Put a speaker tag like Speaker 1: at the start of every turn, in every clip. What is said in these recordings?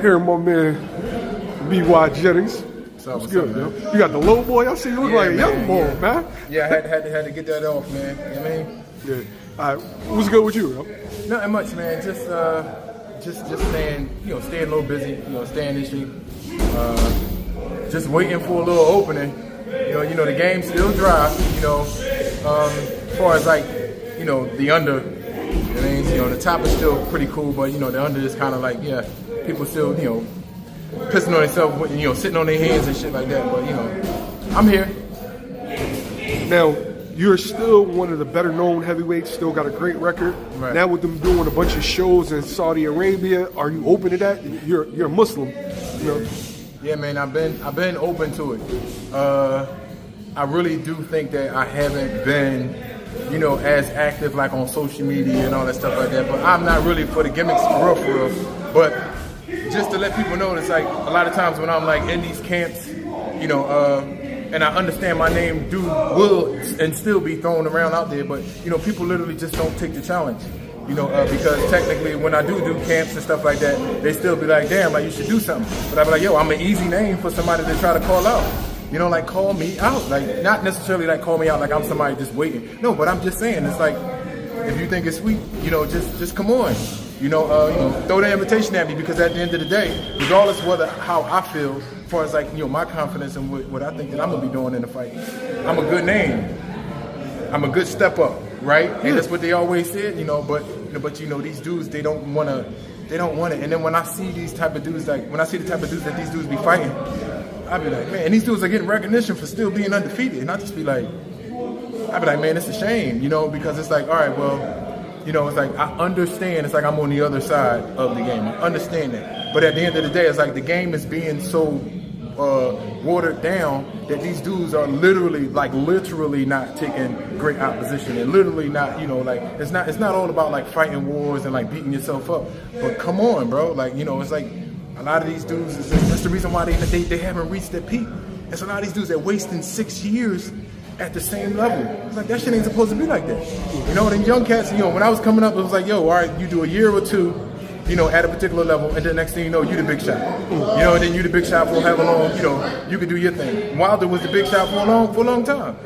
Speaker 1: Here, my man, B.Y. Jennings. What's good, man? You got the low boy. I see you look like a young boy, man.
Speaker 2: Yeah, I had to get that off, man. You know what I mean?
Speaker 1: Yeah. All right. What's good with you, bro?
Speaker 2: Nothing much, man. Just staying, staying a little busy. Staying this week. Just waiting for a little opening. The game's still dry. As far as like, the under. The top is still pretty cool, but the under is kind of like, people still, pissing on themselves, sitting on their hands and shit like that. But I'm here.
Speaker 1: Now, you're still one of the better known heavyweights. Still got a great record.
Speaker 2: Right.
Speaker 1: Now with them doing a bunch of shows in Saudi Arabia, are you open to that? You're a Muslim,
Speaker 2: Yeah, man, I've been open to it. I really do think that I haven't been, as active like on social media and all that stuff like that. But I'm not really for the gimmicks for real. But just to let people know, it's like a lot of times when I'm like in these camps, and I understand my name will and still be thrown around out there, but people literally just don't take the challenge. Because technically when I do camps and stuff like that, they still be like, damn, like you should do something. But I be like, yo, I'm an easy name for somebody to try to call out. Like call me out. Like not necessarily like call me out like I'm somebody just waiting. No, but I'm just saying, it's like, if you think it's sweet, just come on. Throw the invitation at me, because at the end of the day, regardless of how I feel, as far as like, my confidence and what I think that I'm gonna be doing in the fight, I'm a good name. I'm a good step up, right? And that's what they always said, but these dudes, they don't want it. And then when I see these type of dudes, like when I see the type of dudes that these dudes be fighting, I be like, man, and these dudes are getting recognition for still being undefeated. And I just be like, man, it's a shame, because it's like, all right, well, it's like I understand. It's like I'm on the other side of the game. I understand that. But at the end of the day, it's like the game is being so watered down that these dudes are literally not taking great opposition, and literally not, it's not all about like fighting wars and like beating yourself up. But come on, bro. Like, it's like a lot of these dudes, that's the reason why they haven't reached their peak. It's a lot of these dudes that wasting 6 years at the same level. It's like, that shit ain't supposed to be like that. Them young cats, when I was coming up, it was like, yo, all right, you do a year or two, at a particular level, and then next thing you know, you the big shot. And then you the big shot for however long, you could do your thing. Wilder was the big shot for a long time.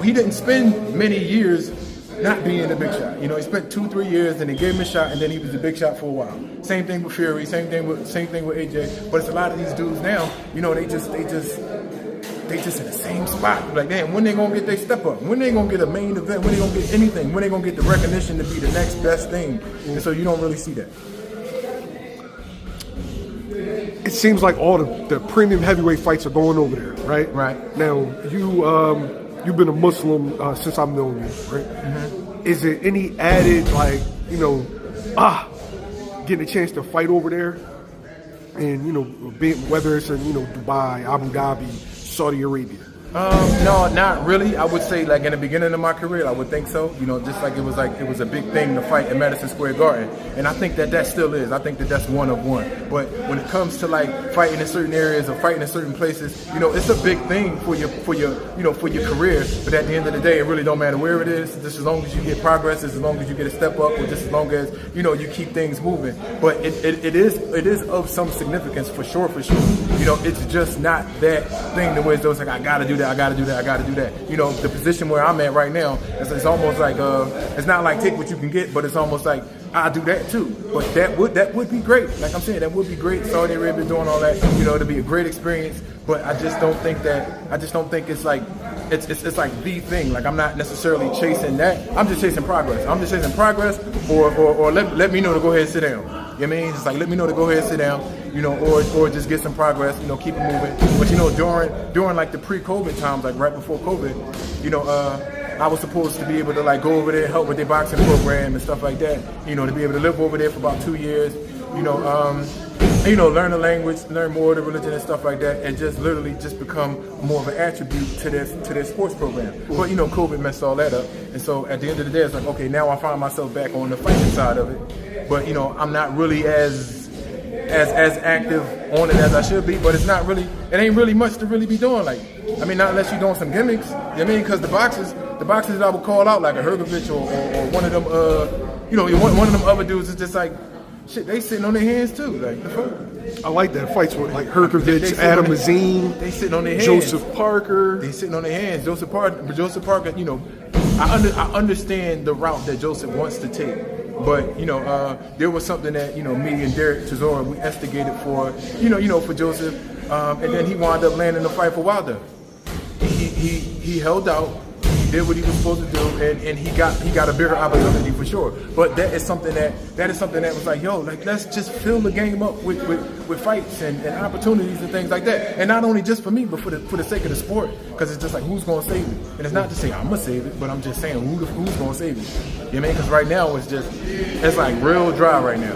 Speaker 2: He didn't spend many years not being the big shot. He spent 2-3 years, and they gave him a shot, and then he was the big shot for a while. Same thing with Fury, same thing with AJ. But it's a lot of these dudes now, they just in the same spot. Like, damn, when they gonna get their step up? When they gonna get a main event? When they gonna get anything? When they gonna get the recognition to be the next best thing? And so you don't really see that.
Speaker 1: It seems like all the premium heavyweight fights are going over there, right?
Speaker 2: Right.
Speaker 1: Now, you've been a Muslim since I've known you, right? Mm-hmm. Is there any added, like, getting a chance to fight over there? And, whether it's in, Dubai, Abu Dhabi, Saudi Arabia?
Speaker 2: No, not really. I would say, like, in the beginning of my career, I would think so. Just like it was a big thing to fight in Madison Square Garden, and I think that still is. I think that's one of one. But when it comes to like fighting in certain areas or fighting in certain places, it's a big thing for your career. But at the end of the day, it really don't matter where it is. Just as long as you get progress, as long as you get a step up, or just as long as you keep things moving. But it is of some significance for sure. It's just not that thing the way it's like I gotta do that. The position where I'm at right now, it's almost like it's not like take what you can get, but it's almost like I do that too. But that would be great. Like I'm saying, that would be great. Saudi Arabia doing all that, it'd be a great experience. But I just don't think it's like it's like the thing. Like I'm not necessarily chasing that. I'm just chasing progress. Or let me know to go ahead and sit down. You know what I mean? Just like let me know to go ahead and sit down, or just get some progress, keep it moving. But during like the pre-COVID times, like right before COVID, I was supposed to be able to like go over there, help with their boxing program and stuff like that. To be able to live over there for about 2 years, learn the language, learn more of the religion and stuff like that, and just literally just become more of an attribute to their sports program. But COVID messed all that up, and so at the end of the day, it's like, okay, now I find myself back on the fighting side of it. But I'm not really as active on it as I should be. But it ain't really much to really be doing. Like, not unless you're doing some gimmicks. You know what I mean? Because the boxers that I would call out, like a Hergovich or one of them, one of them other dudes is just like, shit, they sitting on their hands too. Like the fuck.
Speaker 1: I like that. Fights with like Herkovich, Adam Azim,
Speaker 2: they sitting on their hands.
Speaker 1: Joseph Parker.
Speaker 2: They sitting on their hands. Joseph Parker, you know, I understand the route that Joseph wants to take. But, you know, there was something that, you know, me and Derek Chisora, we instigated for, you know, for Joseph. And then he wound up landing the fight for Wilder. He held out. He did what he was supposed to do, and he got a bigger opportunity for sure. But that is something that was like, yo, like let's just fill the game up with fights and opportunities and things like that. And not only just for me, but for the sake of the sport, because it's just like who's gonna save it? And it's not to say I'm gonna save it, but I'm just saying who's gonna save it. You know what I mean? Because right now it's like real dry right now.